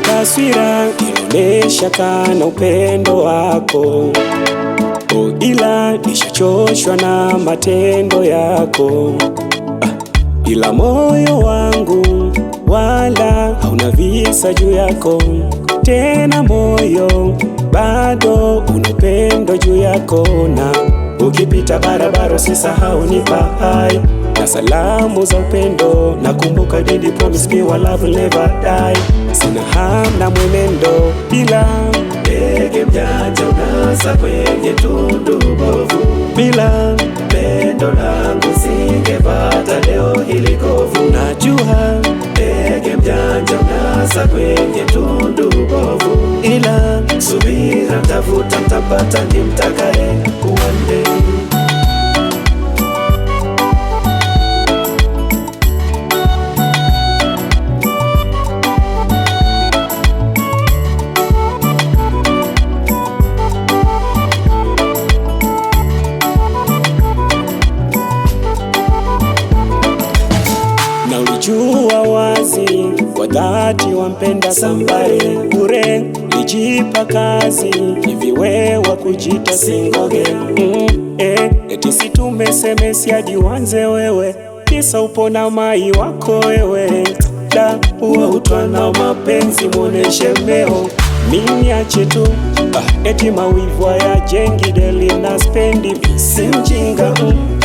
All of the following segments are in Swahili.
Taswira inaonesha kana upendo wako, ila nishachoshwa na matendo yako. Ila moyo wangu wala hauna visa juu yako, tena moyo bado una upendo juu yako. Na ukipita barabara usisahau nipa hai na salamu za upendo. Nakumbuka did you promise me our love will never die. Sina hamna mwenendo bila ndege mjanja unasa kwenye tundu bovu. Bila pendo langu singepata leo hili kovu. Najua ndege mjanja unasa kwenye tundu bovu, ila subira mtafuta mtapata ni mtakaye kuwande. Na ulijua wazi kwa dhati wampenda somebody bure, lijipa kazi hivi wewa kujita singoge. Eti si tumesemesi hadi wanze wewe, kisa upo na mai wako wewe. Da uwa utwa na mapenzi mwoneshe meo, mimi ache tu eti mawivu ya jengi deli na spendi visi mjinga.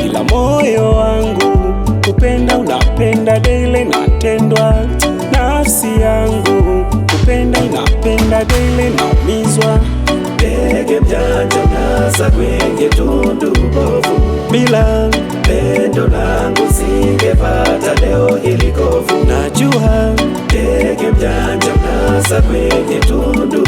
Ila moyo wangu kupenda unapenda daily natendwa, nafsi yangu kupenda inapenda daily naumizwa. Ndege mjanja unasa kwenye tundu bovu, bila pendo langu singepata leo hili kovu. Najua ndege mjanja unasa kwenye tundu